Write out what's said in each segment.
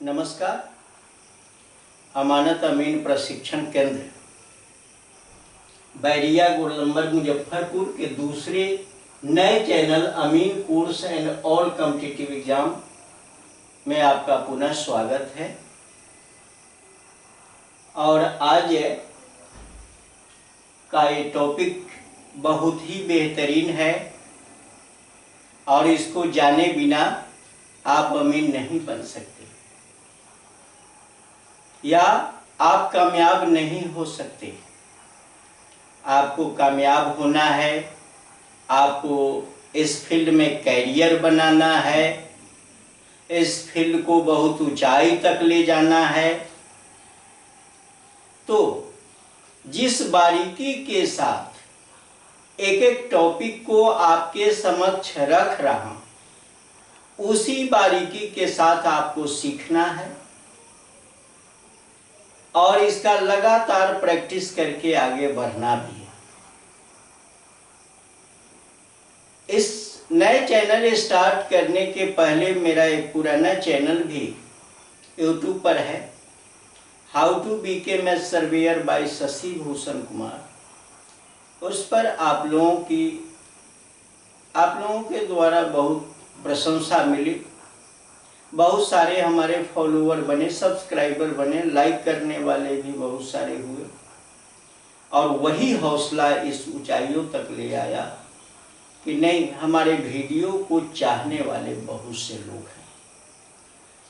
नमस्कार। अमानत अमीन प्रशिक्षण केंद्र बैरिया गोलंबर मुजफ्फरपुर के दूसरे नए चैनल अमीन course and all competitive exam में आपका पुनः स्वागत है। और आज का ये टॉपिक बहुत ही बेहतरीन है और इसको जाने बिना आप अमीन नहीं बन सकते या आप कामयाब नहीं हो सकते। आपको कामयाब होना है, आपको इस फील्ड में कैरियर बनाना है, इस फील्ड को बहुत ऊंचाई तक ले जाना है। तो जिस बारीकी के साथ एक एक टॉपिक को आपके समक्ष रख रहा हूं, उसी बारीकी के साथ आपको सीखना है और इसका लगातार प्रैक्टिस करके आगे बढ़ना भी है। इस नए चैनल स्टार्ट करने के पहले मेरा एक पुराना चैनल भी यूट्यूब पर है, how to become a surveyor by Shashi Bhushan Kumar. उस पर आप लोगों के द्वारा बहुत प्रशंसा मिली, बहुत सारे हमारे फॉलोअर बने, सब्सक्राइबर बने, लाइक करने वाले भी बहुत सारे हुए और वही हौसला इस ऊंचाइयों तक ले आया कि नहीं, हमारे वीडियो को चाहने वाले बहुत से लोग हैं।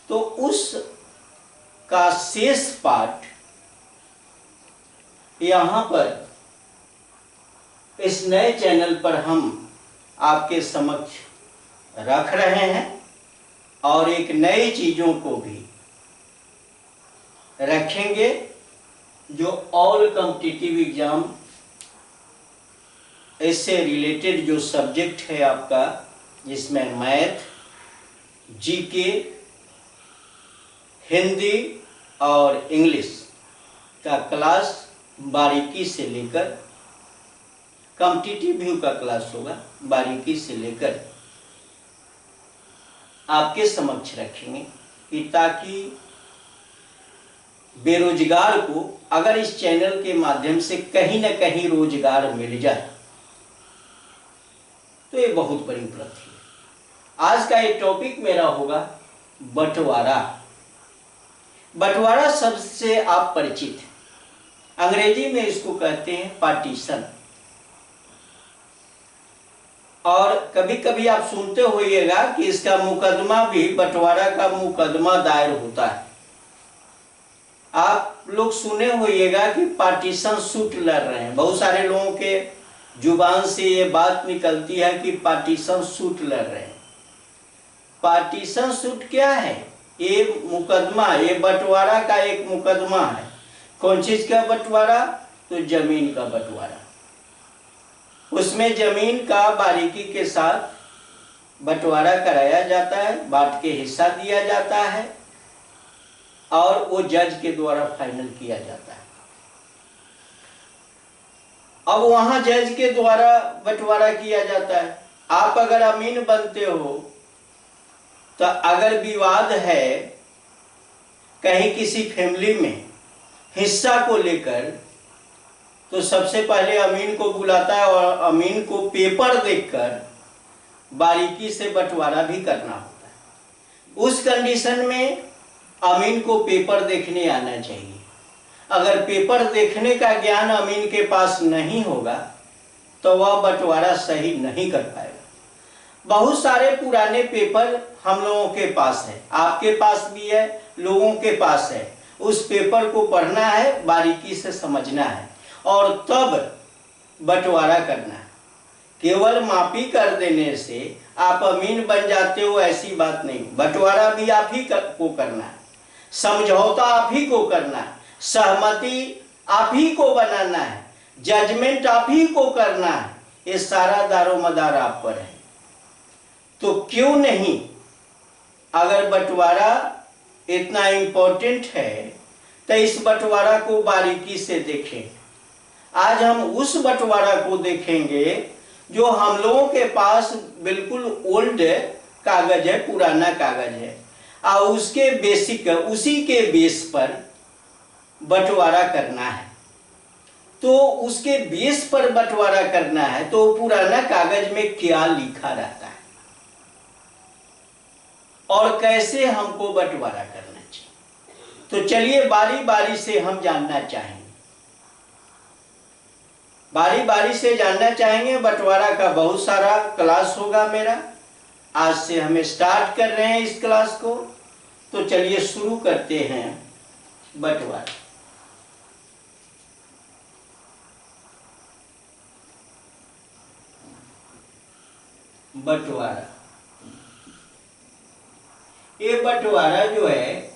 तो उस का शेष पाठ यहाँ पर इस नए चैनल पर हम आपके समक्ष रख रहे हैं और एक नई चीजों को भी रखेंगे जो ऑल कॉम्पिटिटिव एग्जाम, इससे रिलेटेड जो सब्जेक्ट है आपका, जिसमें मैथ, जीके, हिंदी और इंग्लिश का क्लास बारीकी से लेकर, कॉम्पिटिटिव व्यू का क्लास होगा, बारीकी से लेकर आपके समक्ष रखेंगे कि ताकि बेरोजगार को अगर इस चैनल के माध्यम से कहीं न कहीं रोजगार मिल जाए तो ये बहुत बड़ी उपलब्धि है। आज का ये टॉपिक मेरा होगा बंटवारा। बंटवारा शब्द से आप परिचित हैं, अंग्रेजी में इसको कहते हैं पार्टीशन। और कभी कभी आप सुनते होइएगा कि इसका मुकदमा भी, बंटवारा का मुकदमा दायर होता है। आप लोग सुने होइएगा कि पार्टीशन सूट लड़ रहे हैं, बहुत सारे लोगों के जुबान से ये बात निकलती है कि पार्टीशन सूट लड़ रहे हैं। पार्टीशन सूट क्या है? ये मुकदमा, ये बंटवारा का एक मुकदमा है। कौन चीज का बंटवारा? तो जमीन का बंटवारा। उसमें जमीन का बारीकी के साथ बंटवारा कराया जाता है, बांट के हिस्सा दिया जाता है और वो जज के द्वारा फाइनल किया जाता है। अब वहां जज के द्वारा बंटवारा किया जाता है। आप अगर अमीन बनते हो तो अगर विवाद है कहीं किसी फैमिली में हिस्सा को लेकर, तो सबसे पहले अमीन को बुलाता है और अमीन को पेपर देखकर बारीकी से बंटवारा भी करना होता है। उस कंडीशन में अमीन को पेपर देखने आना चाहिए। अगर पेपर देखने का ज्ञान अमीन के पास नहीं होगा तो वह बंटवारा सही नहीं कर पाएगा। बहुत सारे पुराने पेपर हम लोगों के पास है, आपके पास भी है, लोगों के पास है। उस पेपर को पढ़ना है, बारीकी से समझना है और तब बंटवारा करना है। केवल मापी कर देने से आप अमीन बन जाते हो, ऐसी बात नहीं। बंटवारा भी आप ही को करना है, समझौता आप ही को करना है, सहमति आप ही को बनाना है, जजमेंट आप ही को करना है। ये सारा दारोमदार आप पर है। तो क्यों नहीं, अगर बंटवारा इतना इंपॉर्टेंट है तो इस बंटवारा को बारीकी से देखें। आज हम उस बंटवारा को देखेंगे जो हम लोगों के पास बिल्कुल ओल्ड कागज है, पुराना कागज है। और उसके बेसिक उसी के बेस पर बंटवारा करना है। तो उसके बेस पर बंटवारा करना है तो पुराना कागज में क्या लिखा रहता है और कैसे हमको बंटवारा करना चाहिए, तो चलिए बारी बारी से हम जानना चाहेंगे। बारी बारी से जानना चाहेंगे। बंटवारा का बहुत सारा क्लास होगा मेरा, आज से हम स्टार्ट कर रहे हैं इस क्लास को। तो चलिए शुरू करते हैं बंटवारा। बंटवारा, ये बंटवारा जो है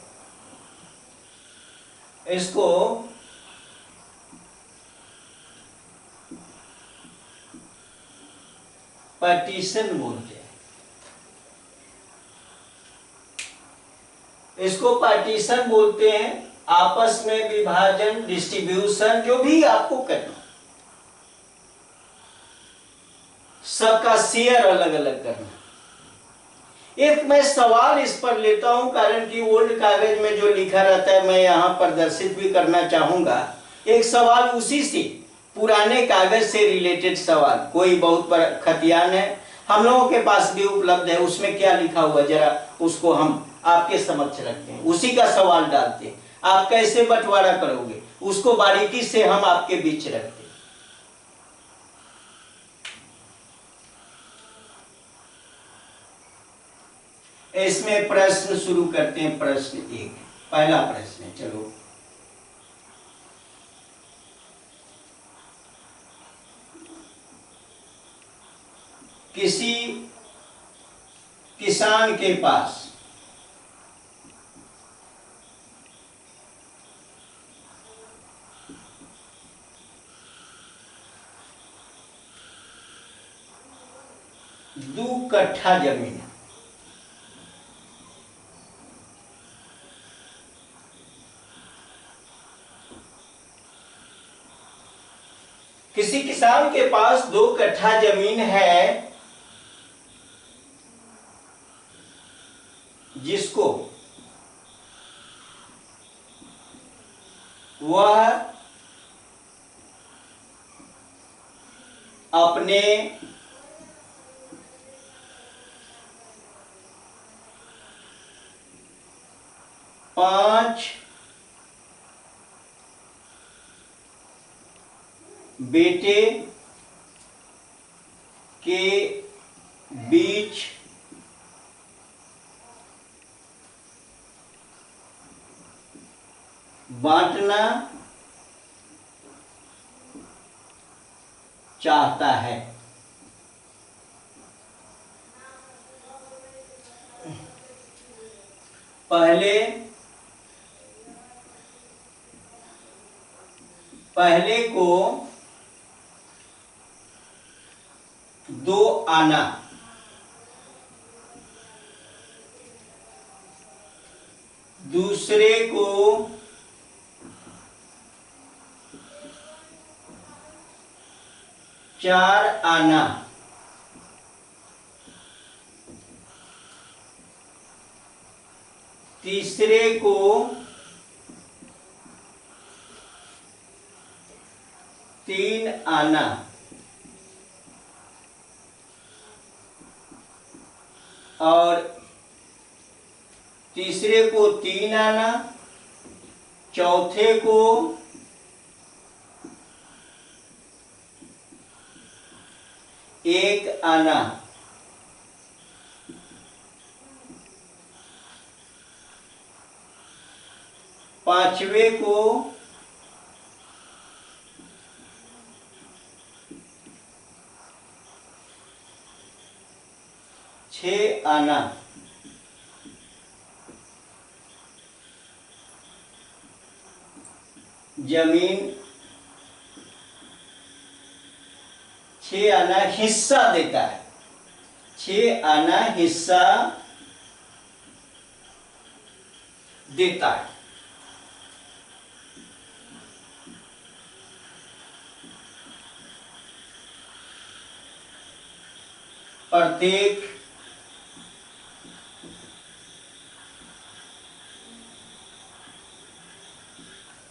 इसको पार्टीशन बोलते हैं। इसको पार्टीशन बोलते हैं, आपस में विभाजन, डिस्ट्रीब्यूशन, जो भी आपको करना, सबका शेयर अलग अलग करना। एक मैं सवाल इस पर लेता हूं, कारण कि ओल्ड कागज में जो लिखा रहता है मैं यहां प्रदर्शित भी करना चाहूंगा। एक सवाल उसी से, पुराने कागज से रिलेटेड सवाल, कोई बहुत बड़ा खतियान है हम लोगों के पास भी उपलब्ध है, उसमें क्या लिखा हुआ जरा उसको हम आपके समक्ष रखते हैं, उसी का सवाल डालते हैं। आप कैसे बंटवारा करोगे उसको बारीकी से हम आपके बीच रखते हैं। इसमें प्रश्न शुरू करते हैं। प्रश्न एक, पहला प्रश्न है, चलो। किसी किसान के पास दो कट्ठा जमीन है। किसी किसान के पास 2 कट्ठा जमीन है, जिसको वह अपने पांच बेटे के बीच बांटना चाहता है। पहले को 2 आना, दूसरे को 4 आना, तीसरे को 3 आना, और तीसरे को 3 आना, चौथे को 1 आना, पांचवे को 6 आना, जमीन 6 आना हिस्सा देता है, 6 आना हिस्सा देता है। प्रत्येक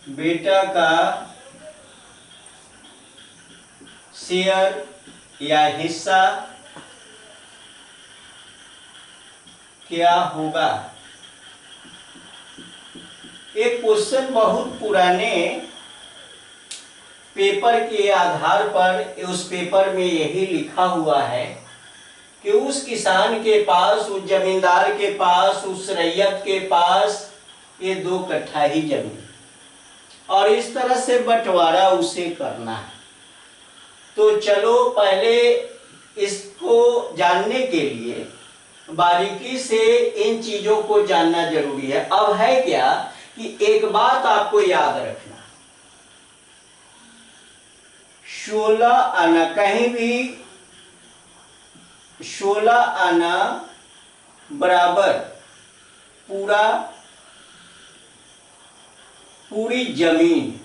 बेटा का शेयर या हिस्सा क्या होगा। एक क्वेश्चन बहुत पुराने पेपर के आधार पर, उस पेपर में यही लिखा हुआ है कि उस किसान के पास, उस जमींदार के पास, उस रैयत के पास ये 2 कट्ठा ही जमीन, और इस तरह से बंटवारा उसे करना है। तो चलो पहले इसको जानने के लिए बारीकी से इन चीजों को जानना जरूरी है। अब है क्या कि एक बात आपको याद रखना, 16 आना, कहीं भी 16 आना बराबर पूरी जमीन,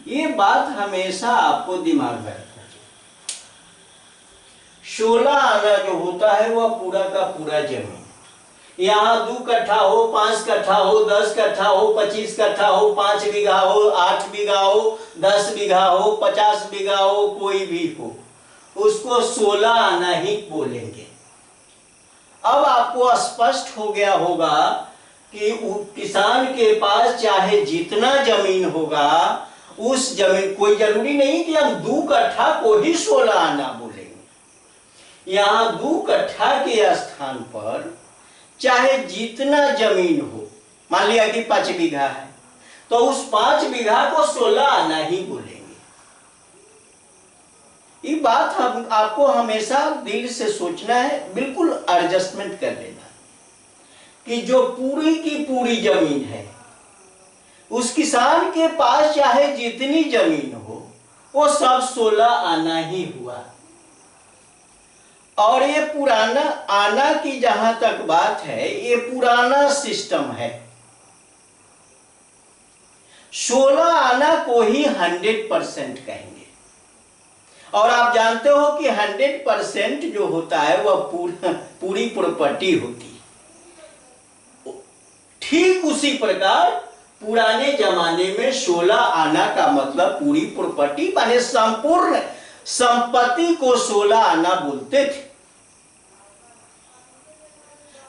ये बात हमेशा आपको दिमाग में रखना चाहिए। 16 आना जो होता है वह पूरा का पूरा जमीन, यहाँ 2 कट्ठा हो, 5 कट्ठा हो, 10 कट्ठा हो, 25 कट्ठा हो, 5 बीघा हो, 8 बीघा हो, 10 बीघा हो, 50 बीघा हो, कोई भी हो, उसको 16 आना ही बोलेंगे। अब आपको स्पष्ट हो गया होगा कि किसान के पास चाहे जितना जमीन होगा, उस जमीन, कोई जरूरी नहीं कि हम 2 कट्ठा को ही 16 आना बोलेंगे। यहाँ 2 कट्ठा के स्थान पर चाहे जितना जमीन हो, मान लिया कि 5 बीघा है, तो उस 5 बीघा को 16 आना ही बोलेंगे। ये बात हम आपको हमेशा दिल से सोचना है, बिल्कुल एडजस्टमेंट कर लेना कि जो पूरी की पूरी जमीन है, उस किसान के पास चाहे जितनी जमीन हो, वो सब 16 आना ही हुआ। और ये पुराना आना की जहां तक बात है, ये पुराना सिस्टम है। 16 आना को ही 100% कहेंगे। और आप जानते हो कि 100% जो होता है वह पूरी प्रॉपर्टी होती है। ठीक उसी प्रकार पुराने जमाने में 16 आना का मतलब पूरी प्रॉपर्टी, माने संपूर्ण संपत्ति को 16 आना बोलते थे।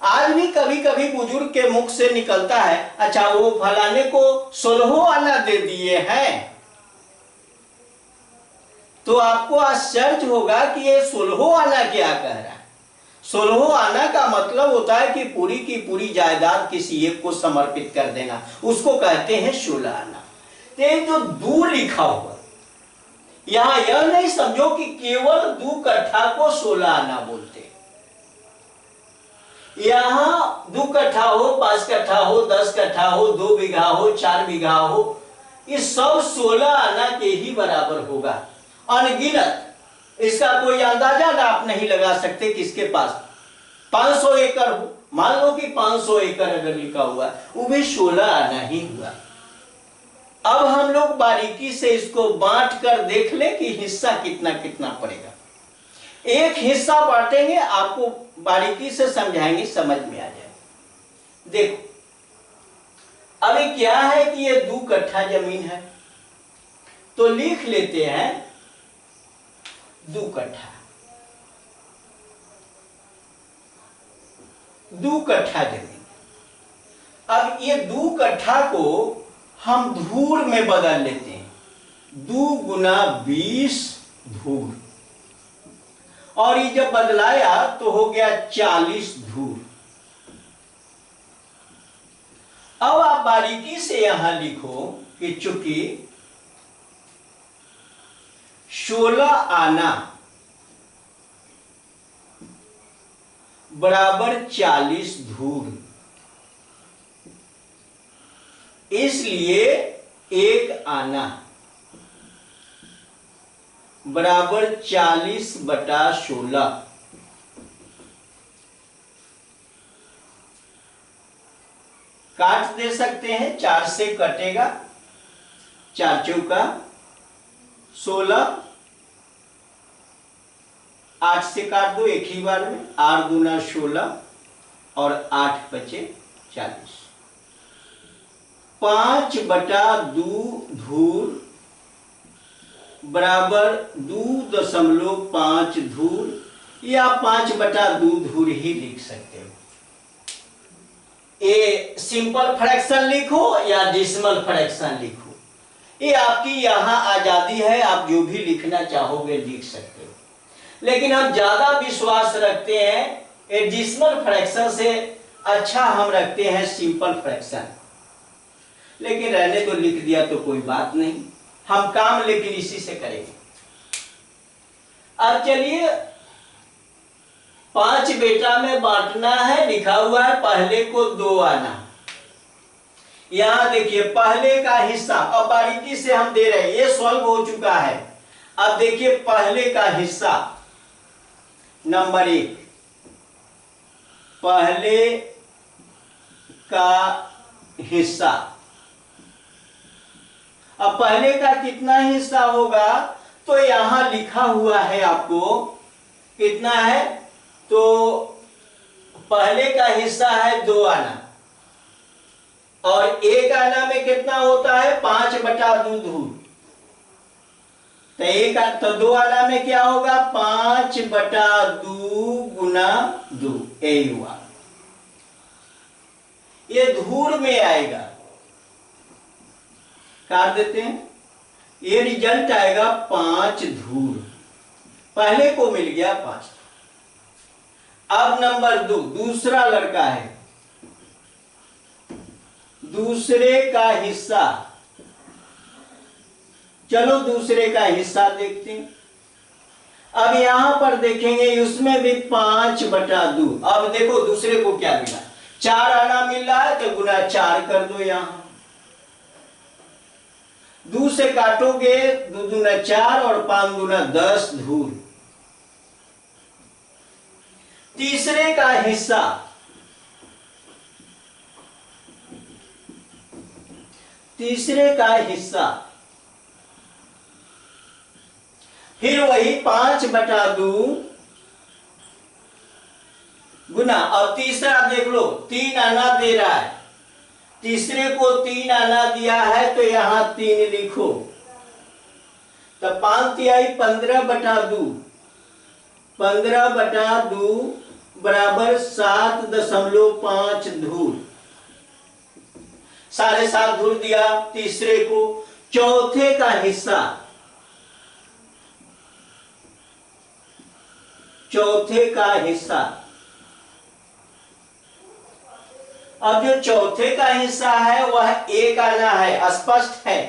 आज भी कभी कभी बुजुर्ग के मुख से निकलता है, अच्छा वो फलाने को 16 आना दे दिए हैं, तो आपको आश्चर्य होगा कि ये 16 आना क्या कह रहा है। 16 आना का मतलब होता है कि पूरी की पूरी जायदाद किसी एक को समर्पित कर देना, उसको कहते हैं 16 आना। तो जो 2 लिखा हुआ, यहां यह नहीं समझो कि केवल 2 कट्ठा को 16 आना बोलते। यहां 2 कट्ठा हो, 5 कट्ठा हो, 10 कट्ठा हो, 2 बीघा हो, 4 बीघा हो, ये सब 16 आना के ही बराबर होगा। अनगिनत, इसका कोई अंदाजा आप नहीं लगा सकते। किसके पास 500 एकड़ हो, मान लो कि 500 एकड़ अगर लिखा हुआ, वो भी 16 आना ही हुआ। अब हम लोग बारीकी से इसको बांट कर देख ले कि हिस्सा कितना कितना पड़ेगा। एक हिस्सा बांटेंगे, आपको बारीकी से समझाएंगे, समझ में आ जाए। देखो अभी क्या है कि ये 2 कट्ठा जमीन है, तो लिख लेते हैं 2 कट्ठा, 2 कट्ठा जमीन। अब ये 2 कट्ठा को हम धूर में बदल लेते हैं, 2 गुना 20 धूर, और ये जब बदलाया तो हो गया 40 धूर। अब आप बारीकी से यहां लिखो कि चूंकि 16 आना बराबर 40 धूर, इसलिए 1 आना बराबर 40/16। काट दे सकते हैं, 4 से कटेगा, 4 चौका 16, 8 से काट दो एक ही बार में, 8 दूना 16 और 8 बचे 40। 5/2 धूर बराबर 2.5 धूर, या 5/2 धूर ही लिख सकते हो। ये सिंपल फ्रैक्शन लिखो या डेसिमल फ्रैक्शन लिखो, ये आपकी यहाँ आजादी है, आप जो भी लिखना चाहोगे लिख सकते हो। लेकिन हम ज्यादा विश्वास रखते हैं ये डेसिमल फ्रैक्शन से, अच्छा हम रखते हैं सिंपल फ्रैक्शन। लेकिन रहने तो लिख दिया तो कोई बात नहीं, हम काम लेकिन इसी से करेंगे। अब चलिए 5 बेटा में बांटना है, लिखा हुआ है पहले को 2 आना। यहां देखिए पहले का हिस्सा, अब बारीकी से हम दे रहे हैं, ये सॉल्व हो चुका है। अब देखिए पहले का हिस्सा नंबर 1, पहले का हिस्सा। अब पहले का कितना हिस्सा होगा, तो यहां लिखा हुआ है आपको कितना है, तो पहले का हिस्सा है 2 आना, और 1 आना में कितना होता है 5/2 धूर, तो 2 आना में क्या होगा 5/2 गुना 2, यही हुआ। ये धूर में आएगा, काट देते हैं, ये रिजल्ट आएगा 5 धूर, पहले को मिल गया 5। अब नंबर 2, दूसरा लड़का है, दूसरे का हिस्सा। चलो दूसरे का हिस्सा देखते हैं। अब यहां पर देखेंगे उसमें भी 5/2। अब देखो दूसरे को क्या मिला, 4 आना मिल रहा है, तो गुना 4 कर दो। यहां 2 से काटोगे 2 दूना 4 और 5 दूना 10 धूर। तीसरे का हिस्सा, तीसरे का हिस्सा फिर वही 5/2 गुना, और तीसरा देख लो 3 आना दे रहा है, तीसरे को 3 आना दिया है, तो यहां 3 लिखो, तो 5 तिहाई 15/2, 15/2 बराबर 7.5 धूर, 7.5 धूर दिया तीसरे को। चौथे का हिस्सा, चौथे का हिस्सा, अब जो चौथे का हिस्सा है वह 1 आना है, स्पष्ट है,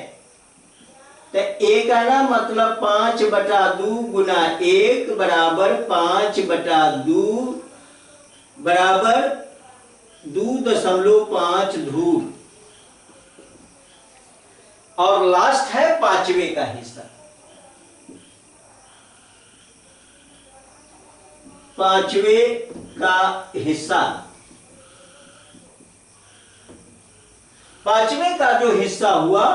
तो 1 आना मतलब 5/2 गुना 1 बराबर 5/2 बराबर 2.5 धूर। और लास्ट है 5वें का हिस्सा, 5वें का हिस्सा, 5वें का जो हिस्सा हुआ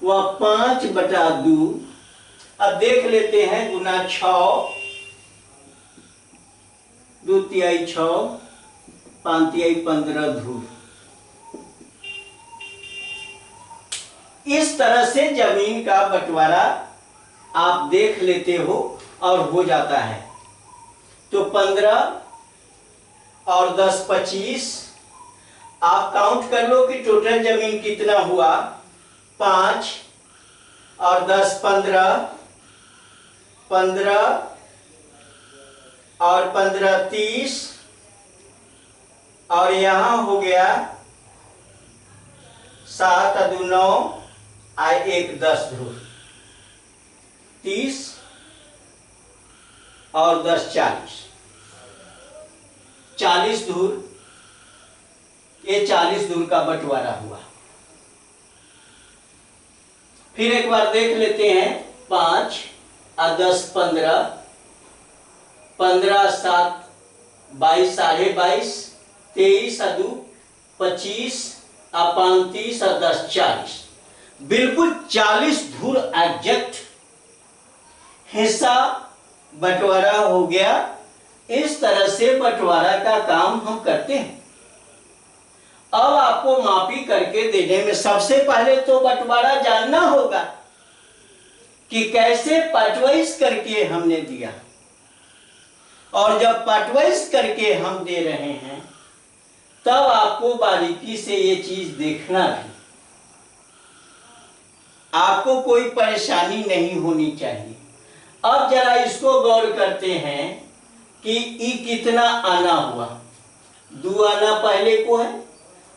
वह 5/2। अब देख लेते हैं, गुना 6, 2 तिहाई 6, 5 तिहाई 15 धूर। इस तरह से जमीन का बंटवारा आप देख लेते हो और हो जाता है। तो 15 और 10 25, आप काउंट कर लो कि टोटल जमीन कितना हुआ, 5 और 10 15, 15 और 15 30, और यहां हो गया 7 और 2 9, आए 1 10 धूर, 30 और 10 40, 40 धूर। ये 40 धूर का बंटवारा हुआ। फिर एक बार देख लेते हैं, 5 और 10 15, 15 7 22 साढ़े 22, 23 और 2 25 और 5 30 और 10 40, बिल्कुल 40 धूर एग्जैक्ट हिस्सा बंटवारा हो गया। इस तरह से बंटवारा का काम हम करते हैं। अब आपको मापी करके देने में सबसे पहले तो बंटवारा जानना होगा कि कैसे पार्टवाइज करके हमने दिया, और जब पार्टवाइज करके हम दे रहे हैं तब आपको बारीकी से ये चीज देखना है। आपको कोई परेशानी नहीं होनी चाहिए। अब जरा इसको गौर करते हैं कि ई कितना आना हुआ। 2 आना पहले को है,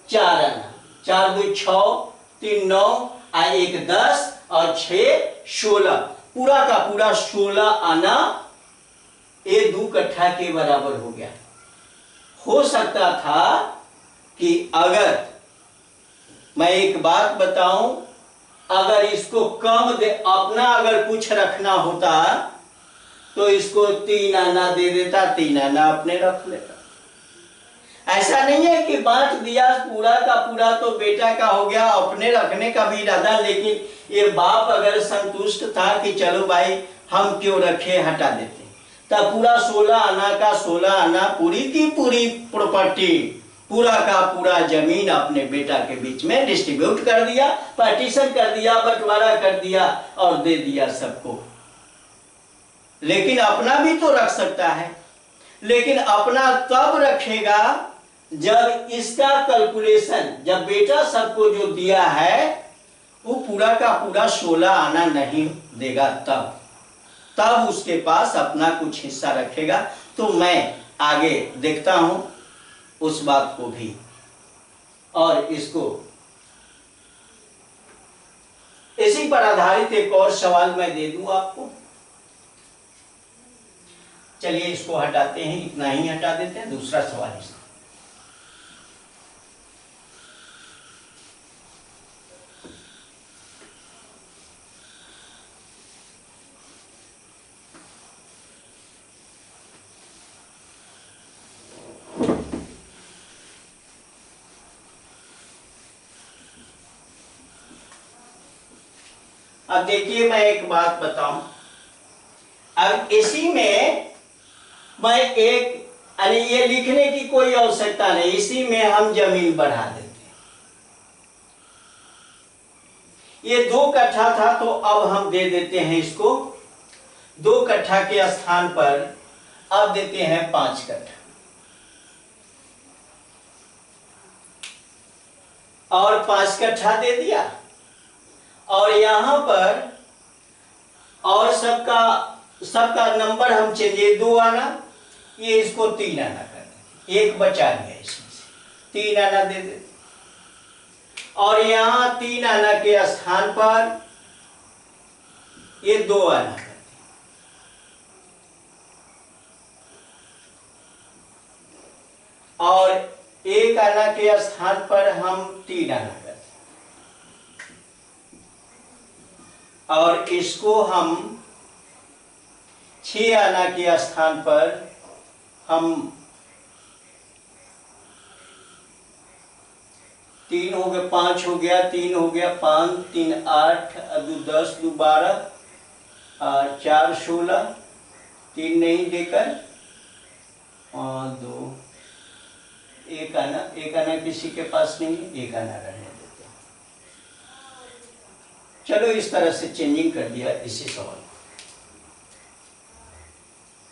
4 आना, 4 2 6, 3 9, 1 10 और 6 16, पूरा का पूरा 16 आना ये 2 कट्ठा के बराबर हो गया। हो सकता था कि अगर मैं एक बात बताऊं, अगर इसको कम दे अपना अगर कुछ रखना होता तो इसको 3 आना दे देता, 3 आना अपने रख लेता। ऐसा नहीं है कि बांट दिया पूरा का पूरा तो बेटा का हो गया, अपने रखने का भी इरादा, लेकिन ये बाप अगर संतुष्ट था कि चलो भाई हम क्यों रखे, हटा देते, तब पूरा 16 आना का 16 आना पूरी की पूरी प्रॉपर्टी, पूरा का पूरा जमीन अपने बेटा के बीच में डिस्ट्रीब्यूट कर दिया, पार्टीशन कर दिया, बंटवारा कर दिया और दे दिया सबको। लेकिन अपना भी तो रख सकता है, लेकिन अपना तब रखेगा जब इसका कैलकुलेशन, जब बेटा सबको जो दिया है वो पूरा का पूरा 16 आना नहीं देगा, तब उसके पास अपना कुछ हिस्सा रखेगा। तो मैं आगे देखता हूं उस बात को भी, और इसको इसी पर आधारित एक और सवाल मैं दे दूं आपको। चलिए इसको हटाते हैं, इतना ही हटा देते हैं, दूसरा सवाल इसका। अब देखिए मैं एक बात बताऊं, अब इसी में मैं एक, अरे ये लिखने की कोई आवश्यकता नहीं, इसी में हम जमीन बढ़ा देते हैं। ये 2 कट्ठा था तो अब हम दे देते हैं इसको 2 कट्ठा के स्थान पर अब देते हैं 5 कट्ठा, और 5 कट्ठा दे दिया, और यहां पर और सबका नंबर हम चेंज, 2 आना, ये इसको 3 आना कर दें, एक बचा गया इसमें से 3 आना दे दे, और यहां 3 आना के स्थान पर ये 2 आना कर दें, और 1 आना के स्थान पर हम 3 आना कर दें, और इसको हम 6 आना के स्थान पर हम 3 हो गया, 5 हो गया, 3 हो गया, 5 3 8 2 10 2 12 और 4 16, 3 नहीं देकर और 2 1 आना किसी के पास नहीं है, 1 आना रहने देते हैं। चलो इस तरह से चेंजिंग कर दिया इसी सवाल।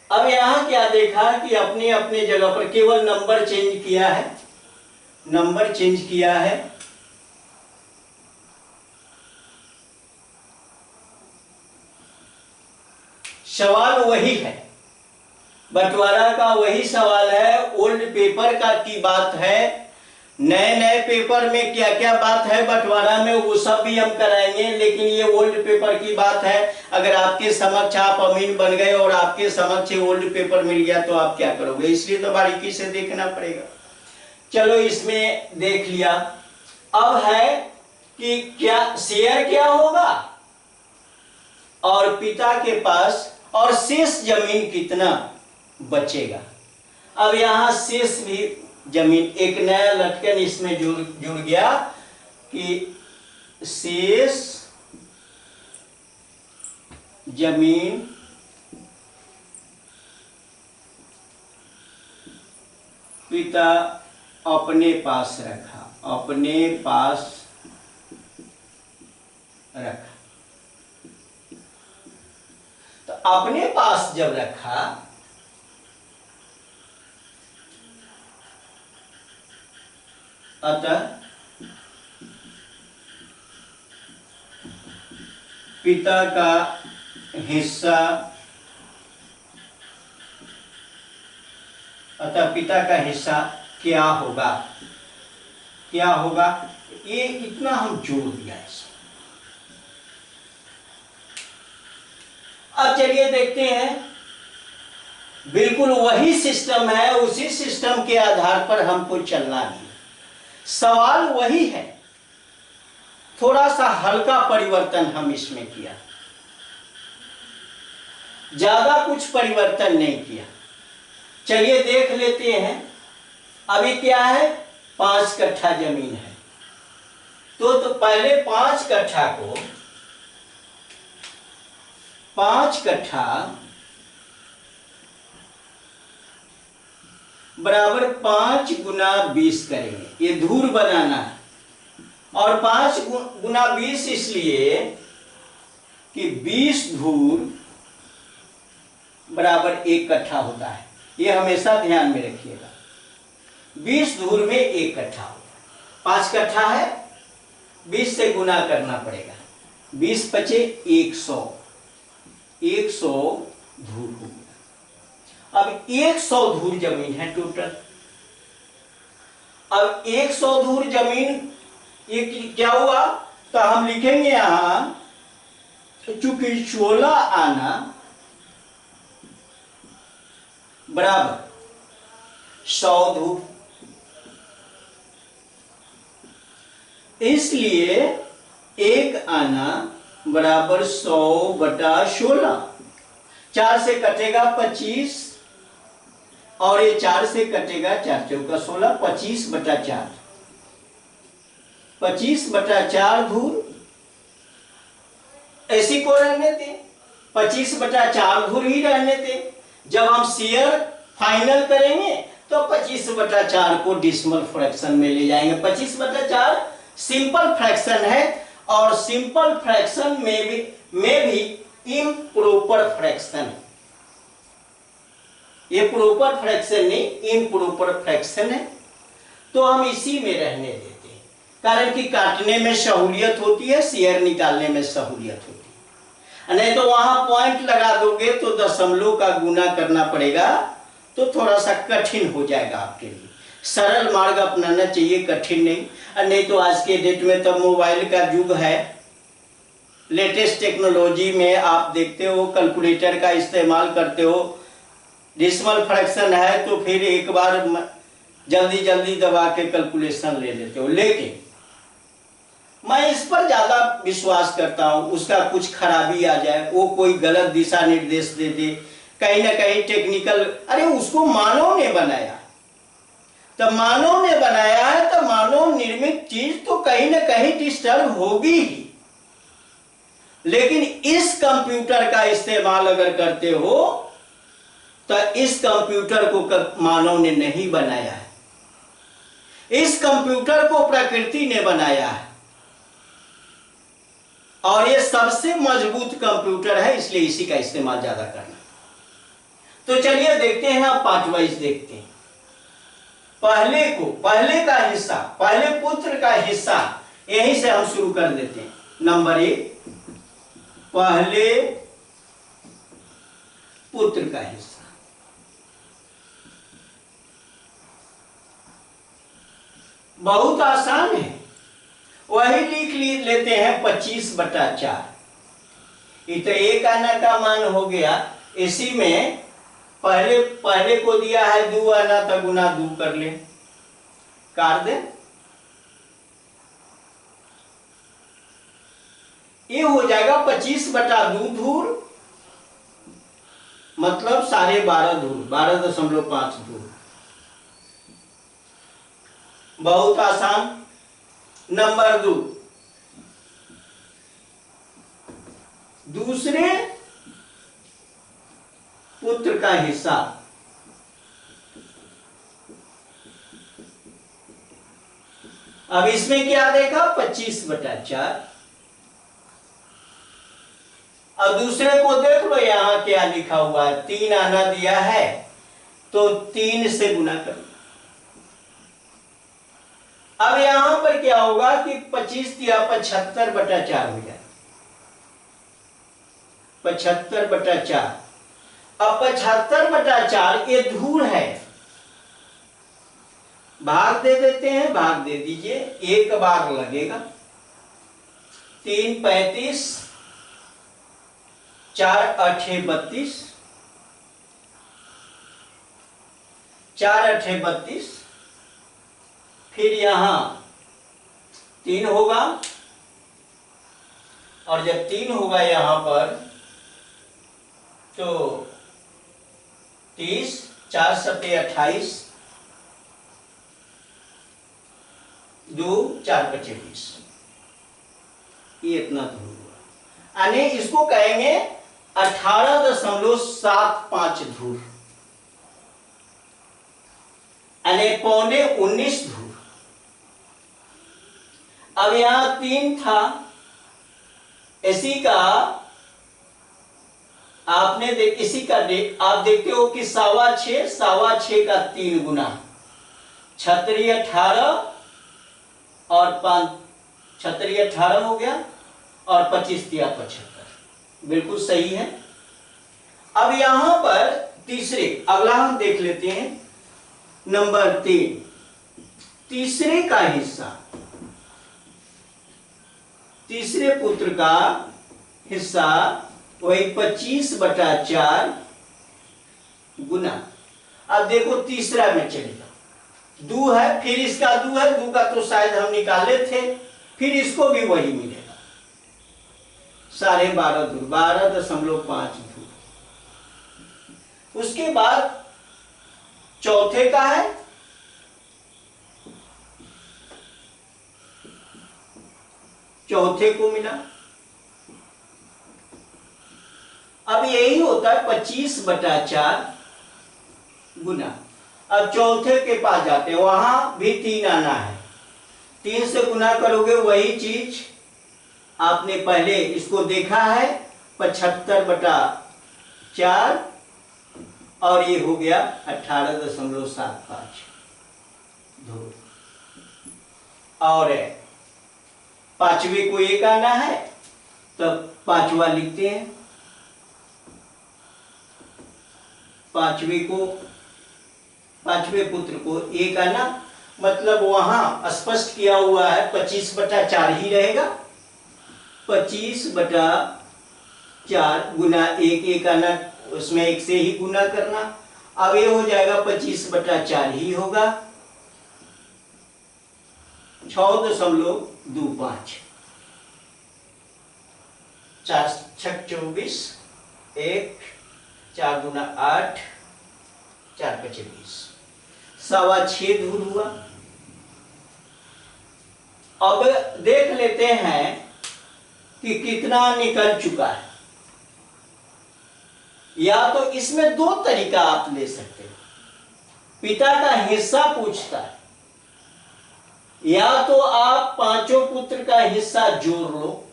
अब यहां क्या देखा कि अपने अपने जगह पर केवल नंबर चेंज किया है, नंबर चेंज किया है। सवाल वही है, बंटवारा का वही सवाल है, ओल्ड पेपर का की बात है। नए नए पेपर में क्या क्या बात है बंटवारा में वो सब भी हम कराएंगे, लेकिन ये ओल्ड पेपर की बात है। अगर आपके समक्ष आप अमीन बन गए और आपके समक्ष ओल्ड पेपर मिल गया तो आप क्या करोगे, इसलिए तो बारीकी से देखना पड़ेगा। चलो इसमें देख लिया। अब है कि क्या शेयर क्या होगा और पिता के पास और शेष जमीन कितना बचेगा। अब यहां शेष भी जमीन, एक नया लटकन इसमें जुड़ गया कि शेष जमीन पिता अपने पास रखा। अपने पास रखा। तो अपने पास जब रखा अतः पिता का हिस्सा क्या होगा, ये इतना हम जोड़ दिया इसमें। अब चलिए देखते हैं, बिल्कुल वही सिस्टम है, उसी सिस्टम के आधार पर हमको चलना भी। सवाल वही है, थोड़ा सा हल्का परिवर्तन हम इसमें किया, ज्यादा कुछ परिवर्तन नहीं किया। चलिए देख लेते हैं। अभी क्या है, 5 कट्ठा जमीन है, तो पहले 5 कट्ठा को 5 कट्ठा बराबर 5 गुना 20 करेंगे, ये धूर बनाना है। और 5 गुना 20 इसलिए कि 20 धूर बराबर 1 कट्ठा होता है, ये हमेशा ध्यान में रखिएगा। 20 धूर में 1 कट्ठा होता है। 5 कट्ठा है, 20 से गुना करना पड़ेगा, 20 पचे 100, 100 धूर हो गया। अब 100 धूर जमीन है टोटल। अब 100 धूर जमीन ये क्या हुआ, तो हम लिखेंगे यहां चूंकि 16 आना बराबर 100 धूर, इसलिए 1 आना बराबर 100 बटा 16। 4 से कटेगा 25 और ये 4 से कटेगा 4 चौका 16, 25 बटा 4, 25 बटा 4 धूर। ऐसी को रहने थे, 25 बटा 4 धूर ही रहने थे। जब हम शेयर फाइनल करेंगे तो 25 बटा 4 को डिसिमल फ्रैक्शन में ले जाएंगे। 25 बटा 4 सिंपल फ्रैक्शन है, और सिंपल फ्रैक्शन में भी इम्प्रॉपर फ्रैक्शन है। ये प्रॉपर फ्रैक्शन नहीं, इम्प्रॉपर फ्रैक्शन है, तो हम इसी में रहने देते हैं। कारण कि काटने में सहूलियत होती है, शेयर निकालने में सहूलियत होती है। नहीं तो वहां पॉइंट लगा दोगे तो दशमलव का गुना करना पड़ेगा, तो थोड़ा सा कठिन हो जाएगा आपके लिए। सरल मार्ग अपनाना चाहिए, कठिन नहीं। नहीं तो आज के डेट में तो मोबाइल का युग है, लेटेस्ट टेक्नोलॉजी में आप देखते हो कैलकुलेटर का इस्तेमाल करते हो। डेसिमल फ्रैक्शन है तो फिर एक बार जल्दी जल्दी दबा के कैलकुलेशन ले लेते हो। लेकिन मैं इस पर ज्यादा विश्वास करता हूं, उसका कुछ खराबी आ जाए, वो कोई गलत दिशा निर्देश दे दे, कहीं ना कहीं टेक्निकल, अरे उसको मानव ने बनाया, तो मानव ने बनाया है तो मानव निर्मित चीज तो कहीं ना कहीं डिस्टर्ब होगी ही। लेकिन इस कंप्यूटर का इस्तेमाल अगर करते हो तो इस कंप्यूटर को मानव ने नहीं बनाया है, इस कंप्यूटर को प्रकृति ने बनाया है, और ये सबसे मजबूत कंप्यूटर है, इसलिए इसी का इस्तेमाल ज्यादा करना। तो चलिए देखते हैं, आप पार्ट वाइज देखते हैं। पहले का हिस्सा, पहले पुत्र का हिस्सा, यहीं से हम शुरू कर देते हैं। नंबर 1, पहले पुत्र का हिस्सा। बहुत आसान है, वही लिख लेते हैं 25 बटा 4। ये तो 1 आना का मान हो गया। इसी में पहले को दिया है 2 आना, तो गुना 2 कर ले, काट दे, ये हो जाएगा 25 बटा 2 धूर, मतलब 12.5 धूर, 12.5 धूर। बहुत आसान। नंबर 2, दूसरे पुत्र का हिस्सा। अब इसमें क्या देखा, 25/4। अब दूसरे को देख लो, यहां क्या लिखा हुआ है, 3 आना दिया है तो 3 से गुना करो। अब यहां पर क्या होगा कि 25 दिया 75/4 हो जाए, 75/4। अब 75/4 ये धूल है, भाग दे देते हैं, भाग दे दीजिए, एक बार लगेगा। 3 35, 4 8 32, 4 8 32, फिर यहां 3 होगा, और जब 3 होगा यहां पर तो 30, 4 7 28, 2 4 5 20, ये इतना धूल हुआ। यानी इसको कहेंगे 18.75 धूल, यानी 19.25 धूल। अब यहां 3 था, इसी का आपने इसी का आप देखते हो कि 6.25 का 3 गुना, 36 18 और 5 36 18 हो गया, और 25 दिया 75, बिल्कुल सही है। अब यहां पर तीसरे, अगला हम देख लेते हैं, नंबर 3, तीसरे का हिस्सा, तीसरे पुत्र का हिस्सा वही 25/4 गुना। अब देखो तीसरा में चलेगा, 2 है, फिर इसका 2 है, 2 का तो शायद हम निकाले थे, फिर इसको भी वही मिलेगा, 12.5 धूल, 12.5 धूल। उसके बाद चौथे का है, चौथे को मिला। अब यही होता है 25/4 गुना। अब चौथे के पास जाते हैं, वहां भी 3 आना है, 3 से गुना करोगे, वही चीज आपने पहले इसको देखा है, 75/4, और ये हो गया 18.75 धूल। और पांचवे को 1 आना है, तब पांचवा लिखते हैं, पांचवे पुत्र को 1 आना, मतलब वहां स्पष्ट किया हुआ है 25/4 ही रहेगा, 25/4 गुना 1 आना, उसमें 1 से ही गुना करना। अब ये हो जाएगा 25/4 ही होगा, 6.25, 4 6 24, 1 4 गुना 8, 4 5 20, 6.25 धूल हुआ। अब देख लेते हैं कि कितना निकल चुका है। या तो इसमें 2 तरीका आप ले सकते हो, पिता का हिस्सा पूछता है, या तो आप पांचों पुत्र का हिस्सा जोड़ लो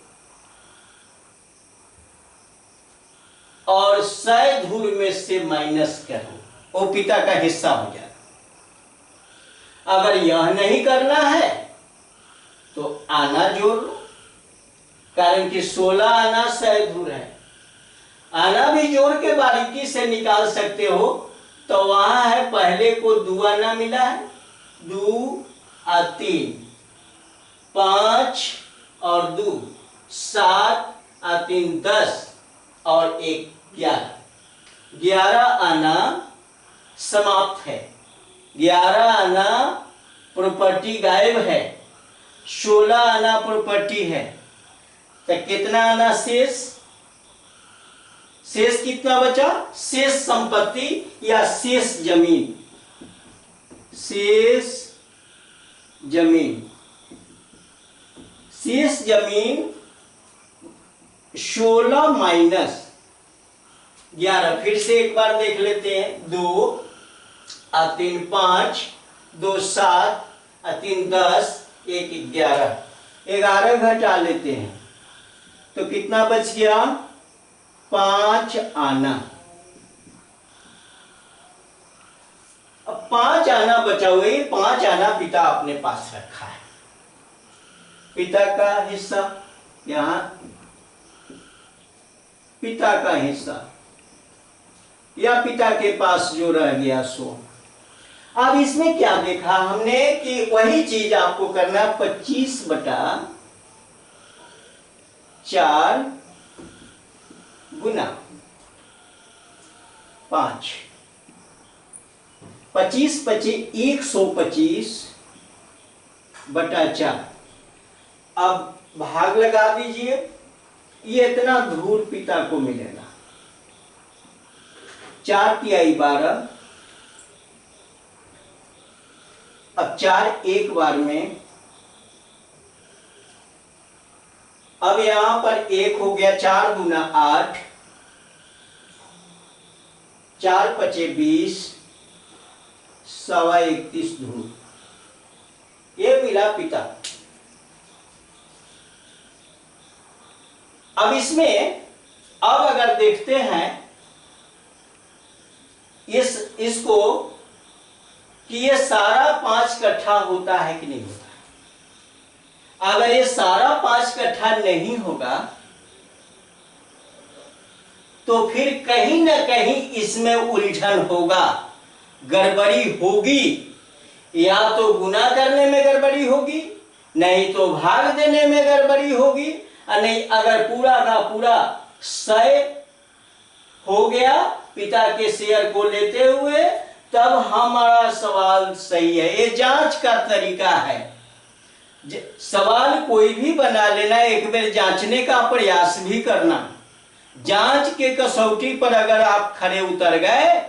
और 100 धूल में से माइनस करो, वो पिता का हिस्सा हो जाएगा। अगर यह नहीं करना है तो आना जोड़ लो, कारण कि 16 आना 100 धूल है, आना भी जोड़ के बारीकी से निकाल सकते हो। तो वहां है, पहले को 2 आना मिला है, 2 और 3, 5 और 2 7 और 3 10 और 1 11, 11 आना समाप्त है, 11 आना प्रॉपर्टी गायब है, 16 आना प्रॉपर्टी है, तो कितना आना शेष? शेष कितना बचा? शेष संपत्ति या शेष जमीन, शेष जमीन 16 माइनस 11। फिर से एक बार देख लेते हैं, 2 और 3 5, 2 7 और 3 10, एक 11, 11 घटा लेते हैं तो कितना बच गया? 5 आना। अब 5 आना बचा हुआ, 5 आना पिता अपने पास रखा है। पिता का हिस्सा यहां, पिता का हिस्सा या पिता के पास जो रह गया सो। अब इसमें क्या देखा हमने कि वही चीज आपको करना, 25/4 गुना 5, 25/4 125/4। अब भाग लगा दीजिए, ये इतना धूर पिता को मिलेगा। 4 तिहाई 12, अब 4 एक बार में, अब यहां पर 1 हो गया, 4 गुना 8, 4×5 = 20, 21.25 धूर, ये मिला पिता। अब इसमें अब अगर देखते हैं इसको कि ये सारा 5 कट्ठा होता है कि नहीं होता। अगर ये सारा 5 कट्ठा नहीं होगा तो फिर कहीं ना कहीं इसमें उलझन होगा, गड़बड़ी होगी। या तो गुना करने में गड़बड़ी होगी, नहीं तो भाग देने में गड़बड़ी होगी, और नहीं अगर पूरा का पूरा 100 हो गया पिता के शेयर को लेते हुए, तब हमारा सवाल सही है। ये जांच का तरीका है। सवाल कोई भी बना लेना, एक बार जांचने का प्रयास भी करना। जांच के कसौटी पर अगर आप खड़े उतर गए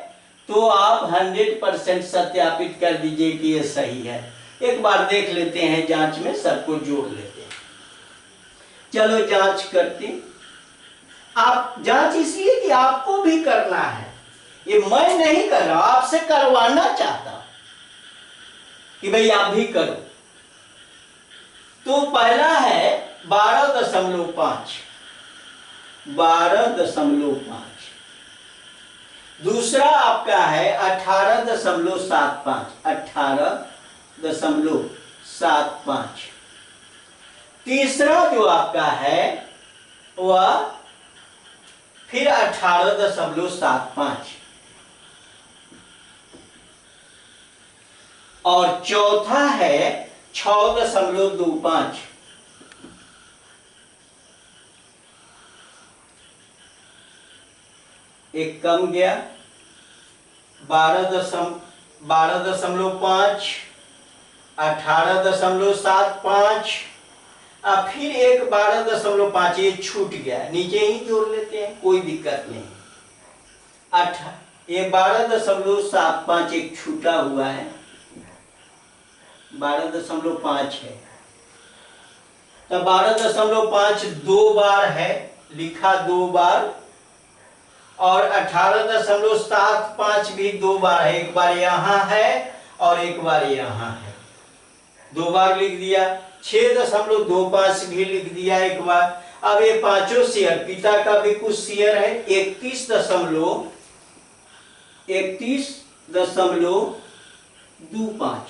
तो आप 100% सत्यापित कर दीजिए कि ये सही है। एक बार देख लेते हैं, जांच में सबको जोड़ लेते हैं। चलो जांच करते। आप जांच इसलिए कि आपको भी करना है, ये मैं नहीं कर रहा, आपसे करवाना चाहता कि भाई आप भी करो। तो पहला है 12.5, 12.5। दूसरा आपका है 18.75, 18.75। तीसरा जो आपका है वह फिर 18.75, और चौथा है 6.25। एक कम गया, 12.5, 18.75, और फिर एक 12.5, ये छूट गया, नीचे ही जोड़ लेते हैं, कोई दिक्कत नहीं। ये 12.75 एक छूटा हुआ है, 12.5 है, तो 12.5 2 बार है, लिखा 2 बार, और 18.75 भी 2 बार है, एक बार यहां है और एक बार यहां है, 2 बार लिख दिया। 6.25 भी लिख दिया एक बार। अब ये पांचों शेयर, पिता का भी कुछ शेयर है, 31.25।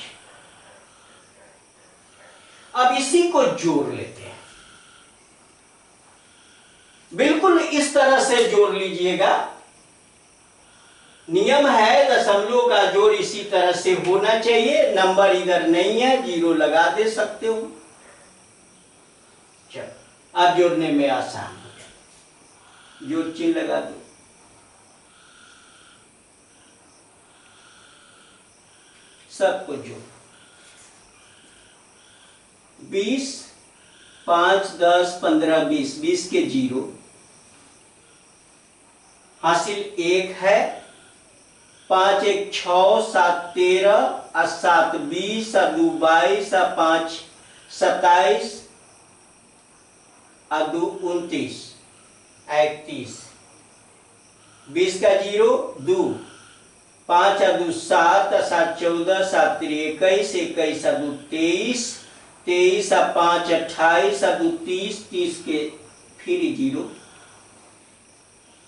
अब इसी को जोड़ लेते हैं, बिल्कुल इस तरह से जोड़ लीजिएगा। नियम है दशमलव का जोड़ इसी तरह से होना चाहिए। नंबर इधर नहीं है, 0 लगा दे सकते हो। चलो अब जोड़ने में आसान हो गया, जोड़ चिन्ह लगा दो। सबको जोड़, 20, 5, 10, 15, 20, 20 के 0 हासिल 1 है, 5 1 6, 7 13, 7 20, 2 22, 5 27, 2 29, 31। 20 का 0 2, 5 2 7, 7 14, 7 3 21, 21 2 23, 23 और 5 28 और 2 30, 30 के फिर 0।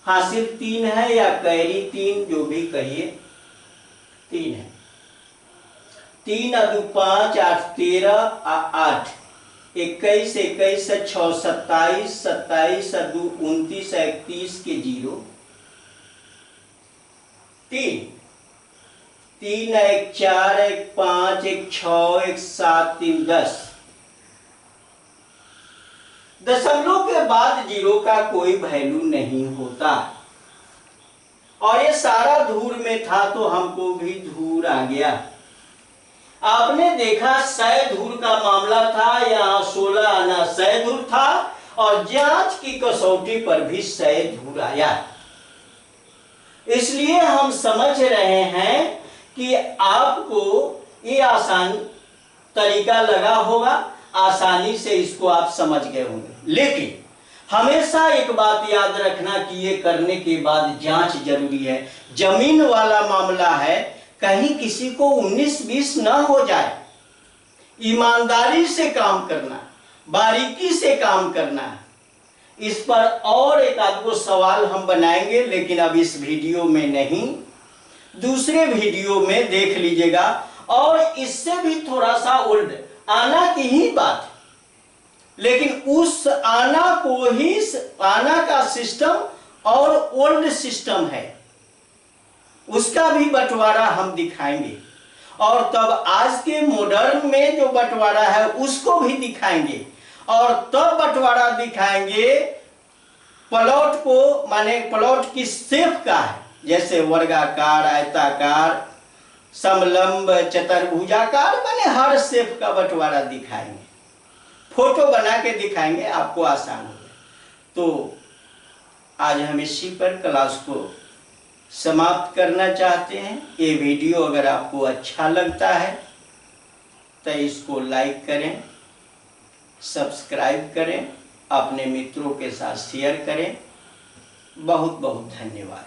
हासिल 3 है या कैरी 3, जो भी कहिए 3 है। 3 और 2 5, 8 13 और 8 21, 21 से 6 27, 27 और 2 29 और 31 के 0। 3 3 1 4 1 5 1 6 1 7 3 10। दशमलव के बाद 0 का कोई वैल्यू नहीं होता। और ये सारा धूर में था तो हमको भी धूर आ गया। आपने देखा 100 धूर का मामला था, यहाँ 16 आना 100 धूर था और जांच की कसौटी पर भी 100 धूर आया। इसलिए हम समझ रहे हैं कि आपको ये आसान तरीका लगा होगा, आसानी से इसको आप समझ गए होंगे। लेकिन हमेशा एक बात याद रखना कि ये करने के बाद जांच जरूरी है। जमीन वाला मामला है, कहीं किसी को 19-20 ना हो जाए। ईमानदारी से काम करना, बारीकी से काम करना है। इस पर और एक आध गो सवाल हम बनाएंगे, लेकिन अब इस वीडियो में नहीं, दूसरे वीडियो में देख लीजिएगा। और इससे भी थोड़ा सा ओल्ड आना की ही बात, लेकिन उस आना को ही, आना का सिस्टम और ओल्ड सिस्टम है, उसका भी बंटवारा हम दिखाएंगे। और तब आज के मॉडर्न में जो बंटवारा है उसको भी दिखाएंगे। और तब बंटवारा दिखाएंगे प्लॉट को, माने प्लॉट की शेप का है, जैसे वर्गाकार, आयताकार, समलंब, चतुर्भुजाकार, माने हर शेप का बंटवारा दिखाएंगे। फोटो बना के दिखाएंगे, आपको आसान होगा। तो आज हम इसी पर क्लास को समाप्त करना चाहते हैं। ये वीडियो अगर आपको अच्छा लगता है तो इसको लाइक करें, सब्सक्राइब करें, अपने मित्रों के साथ शेयर करें। बहुत बहुत धन्यवाद।